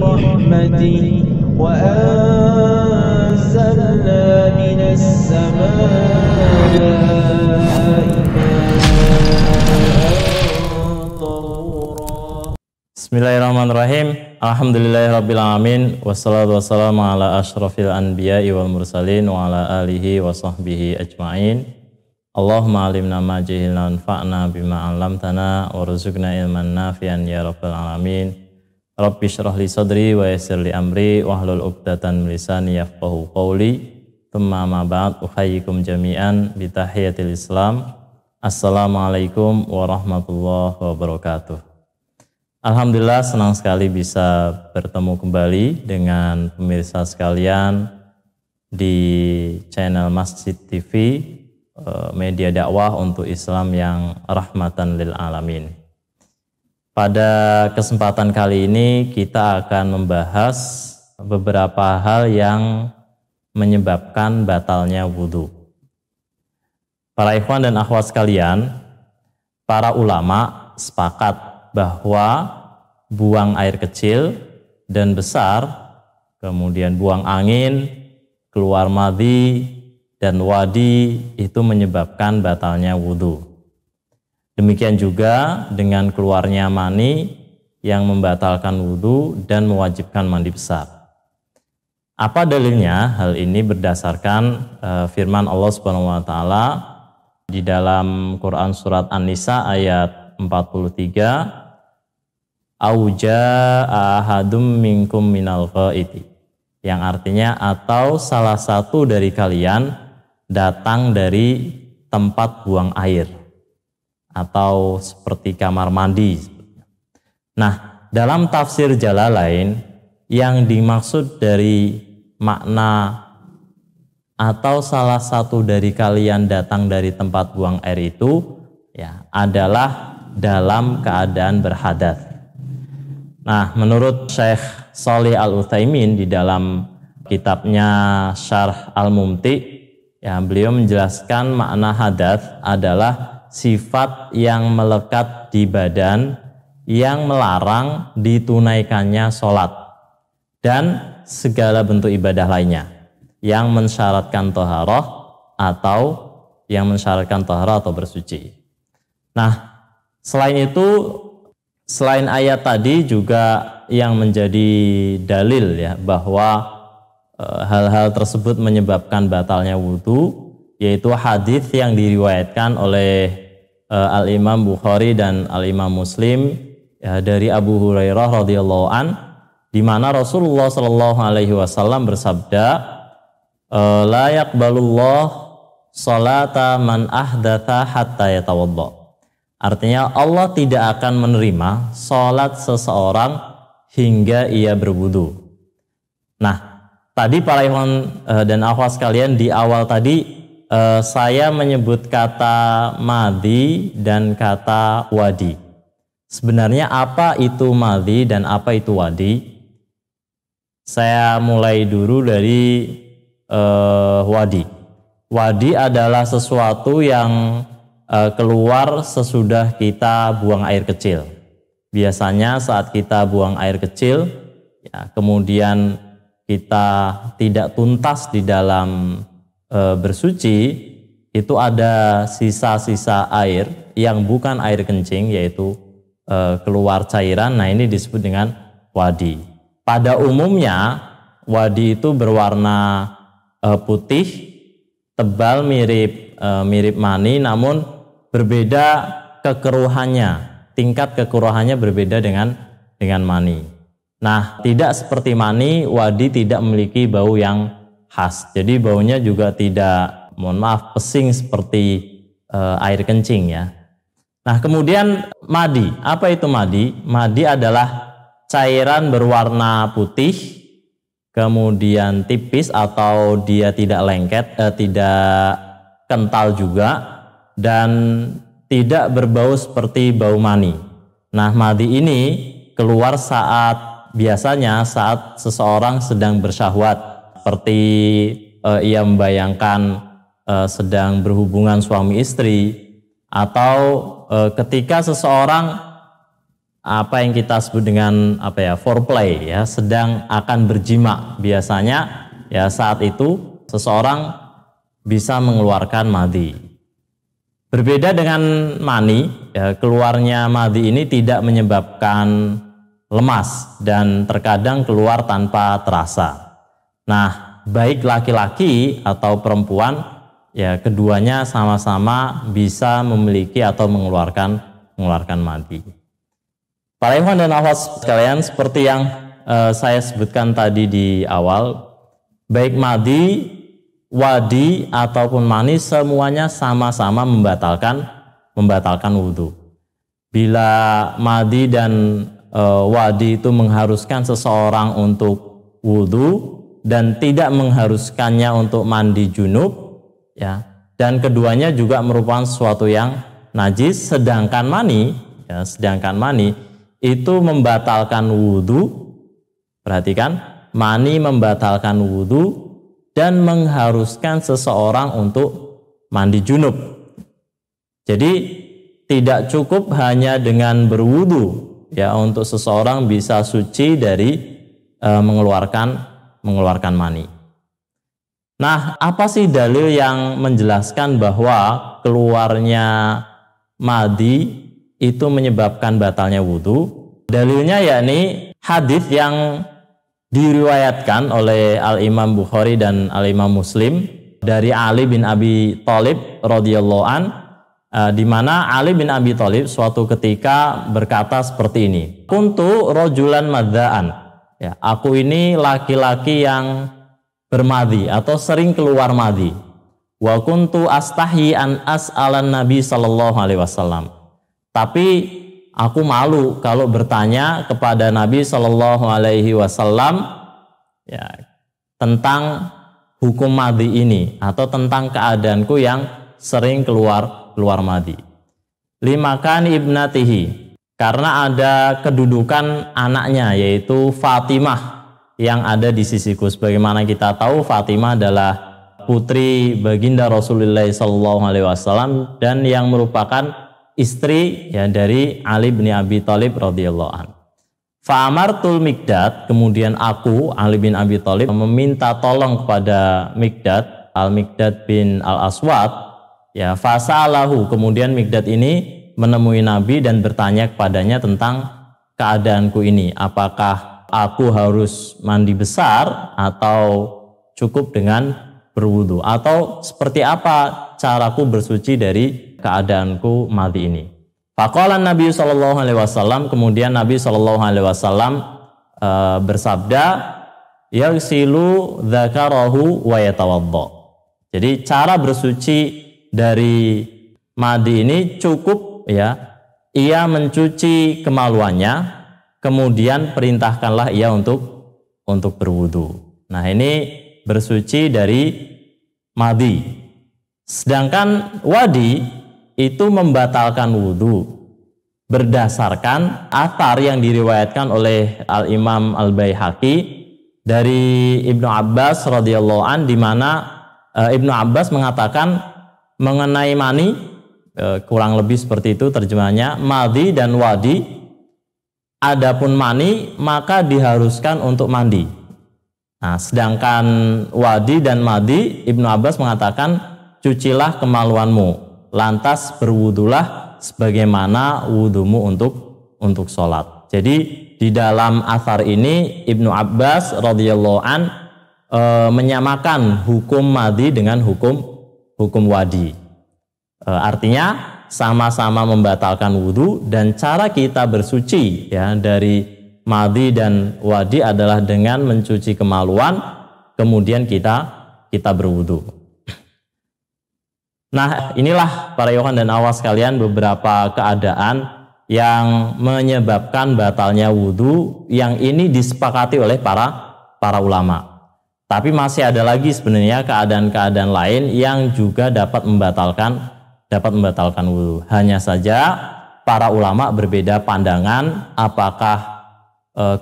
برحمته وأنزلنا من السماء Bismillahirrahmanirrahim. Alhamdulillahirrabbilalamin. Wassalatu wassalamu ala ashrafil anbiya'i wal mursalin wa ala alihi wa sahbihi ajma'in. Allahumma alimna ma jahilna anfa'na bima 'allamtana warzuqna ilman nafi'an ya rabbal alamin. Rabbi shrah li sadri wa yassir li amri wahlul 'uqdatam min lisani yafqahu qawli. Tsumma ma ba'd, uhayyikum jami'an bi tahiyatil Islam. Assalamualaikum warahmatullahi wabarakatuh. Alhamdulillah, senang sekali bisa bertemu kembali dengan pemirsa sekalian di channel Masjid TV, media dakwah untuk Islam yang rahmatan lil alamin. Pada kesempatan kali ini kita akan membahas beberapa hal yang menyebabkan batalnya wudhu. Para ikhwan dan akhwat sekalian, para ulama sepakat bahwa buang air kecil dan besar, kemudian buang angin, keluar madhi dan wadi itu menyebabkan batalnya wudhu. Demikian juga dengan keluarnya mani yang membatalkan wudhu dan mewajibkan mandi besar. Apa dalilnya? Hal ini berdasarkan firman Allah Subhanahu wa taala di dalam Quran surat An-Nisa ayat 43, auja ahadum minkum minal ghaiti, yang artinya atau salah satu dari kalian datang dari tempat buang air atau seperti kamar mandi. Nah, dalam tafsir Jalalain yang dimaksud dari makna atau salah satu dari kalian datang dari tempat buang air itu ya adalah dalam keadaan berhadas. Nah, menurut Syekh Shalih Al-Utsaimin di dalam kitabnya Syarh Al-Mumti, ya, beliau menjelaskan makna hadats adalah sifat yang melekat di badan yang melarang ditunaikannya sholat dan segala bentuk ibadah lainnya yang mensyaratkan thaharah atau bersuci. Nah, selain itu, selain ayat tadi juga yang menjadi dalil ya bahwa hal-hal tersebut menyebabkan batalnya wudhu, yaitu hadis yang diriwayatkan oleh Al-Imam Bukhari dan Al-Imam Muslim ya, dari Abu Hurairah radhiyallahu an, di mana Rasulullah sallallahu alaihi wasallam bersabda, la yaqbalullah salata man ahdatha hatta yatawadda. Artinya Allah tidak akan menerima sholat seseorang hingga ia berwudu. Nah, tadi para ikhwan dan akhwat sekalian, di awal tadi saya menyebut kata madhi dan kata wadi. Sebenarnya apa itu madhi dan apa itu wadi? Saya mulai dulu dari wadi. Wadi adalah sesuatu yang keluar sesudah kita buang air kecil. Biasanya saat kita buang air kecil, ya, kemudian kita tidak tuntas di dalam bersuci, itu ada sisa-sisa air yang bukan air kencing, yaitu keluar cairan. Nah, ini disebut dengan wadi. Pada umumnya wadi itu berwarna putih, tebal, mirip mani, namun berbeda kekeruhannya, tingkat kekeruhannya berbeda dengan mani. Nah, tidak seperti mani, wadi tidak memiliki bau yang khas. Jadi baunya juga tidak, pesing seperti air kencing ya. Nah, kemudian madi. Apa itu madi? Madi adalah cairan berwarna putih, kemudian tipis atau dia tidak lengket, tidak kental juga, dan tidak berbau seperti bau mani. Nah, madi ini keluar biasanya saat seseorang sedang bersyahwat, seperti ia membayangkan sedang berhubungan suami istri, atau ketika seseorang apa yang kita sebut dengan foreplay ya, sedang akan berjima. Biasanya ya saat itu seseorang bisa mengeluarkan madhi. Berbeda dengan mani, ya, keluarnya madhi ini tidak menyebabkan lemas dan terkadang keluar tanpa terasa. Nah, baik laki-laki atau perempuan, ya keduanya sama-sama bisa memiliki atau mengeluarkan madhi. Para ikhwan dan akhwat sekalian, seperti yang saya sebutkan tadi di awal, baik madhi, wadi ataupun mani semuanya sama-sama membatalkan wudhu. Bila madhi dan wadi itu mengharuskan seseorang untuk wudhu dan tidak mengharuskannya untuk mandi junub, ya, dan keduanya juga merupakan sesuatu yang najis, sedangkan mani itu membatalkan wudhu. Perhatikan, mani membatalkan wudhu dan mengharuskan seseorang untuk mandi junub. Jadi tidak cukup hanya dengan berwudhu ya untuk seseorang bisa suci dari mengeluarkan mani. Nah, apa sih dalil yang menjelaskan bahwa keluarnya madhi itu menyebabkan batalnya wudhu? Dalilnya yakni hadis yang diriwayatkan oleh Al-Imam Bukhari dan Al-Imam Muslim dari Ali bin Abi Thalib radhiyallahu an, di mana Ali bin Abi Thalib suatu ketika berkata seperti ini, kuntu rojulan madzaan, ya, aku ini laki-laki yang bermadhi atau sering keluar madhi. Wa kuntu astahi an as'alan Nabi sallallahu alaihi wasallam. Tapi aku malu kalau bertanya kepada Nabi sallallahu alaihi wasallam ya tentang hukum madhi ini atau tentang keadaanku yang sering keluar madhi. Limakan ibnatihi, karena ada kedudukan anaknya yaitu Fatimah yang ada di sisiku. Sebagaimana kita tahu, Fatimah adalah putri baginda Rasulullah SAW dan yang merupakan istri ya dari Ali bin Abi Thalib radhiyallahu an. Fa'amartul Miqdad, kemudian aku Ali bin Abi Thalib meminta tolong kepada Miqdad, Al-Miqdad bin Al-Aswad, ya, fasalahu, kemudian Miqdad ini menemui Nabi dan bertanya kepadanya tentang keadaanku ini, apakah aku harus mandi besar atau cukup dengan berwudu, atau seperti apa caraku bersuci dari keadaanku madhi ini. Faqala Nabi sallallahu alaihi wasallam, kemudian Nabi sallallahu alaihi wasallam bersabda, yaghsilu dzakarahu wa yatawadda. Jadi cara bersuci dari madhi ini cukup ya, ia mencuci kemaluannya, kemudian perintahkanlah ia untuk berwudu. Nah, ini bersuci dari madhi. Sedangkan wadi itu membatalkan wudhu berdasarkan athar yang diriwayatkan oleh Al-Imam Al-Baihaqi dari Ibnu Abbas radhiyallahu an, di mana Ibnu Abbas mengatakan mengenai mani, kurang lebih seperti itu terjemahannya, madhi dan wadi, adapun mani maka diharuskan untuk mandi. Nah, sedangkan wadi dan madhi, Ibnu Abbas mengatakan cucilah kemaluanmu, lantas berwudulah sebagaimana wudumu untuk sholat. Jadi di dalam athar ini Ibnu Abbas radhiyallahu an menyamakan hukum madhi dengan hukum wadi. Artinya sama-sama membatalkan wudhu, dan cara kita bersuci ya dari madhi dan wadi adalah dengan mencuci kemaluan, kemudian kita berwudu. Nah, inilah para ikhwan dan akhwat sekalian beberapa keadaan yang menyebabkan batalnya wudu, yang ini disepakati oleh para ulama. Tapi masih ada lagi sebenarnya keadaan-keadaan lain yang juga dapat membatalkan wudu. Hanya saja para ulama berbeda pandangan apakah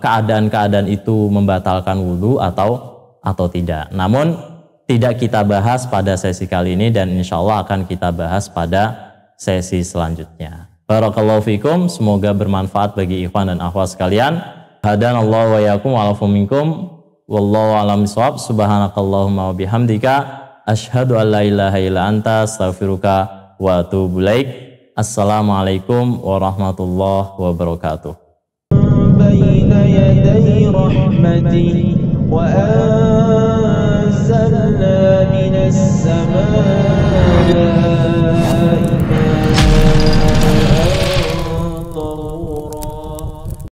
keadaan-keadaan itu membatalkan wudu atau tidak. Namun tidak kita bahas pada sesi kali ini, dan insya Allah akan kita bahas pada sesi selanjutnya. Barakallahu fikum, semoga bermanfaat bagi ikhwan dan akhwat sekalian. Hadanallahu wa iyyakum wa alafu minkum. Wallahu a'lam bishawab. Subhanakallahumma wa bihamdika asyhadu an la ilaha illa anta astaghfiruka wa atubu ilaik. Assalamualaikum warahmatullahi wabarakatuh. Baina yaday rahmati wa anzalna minas samaa'i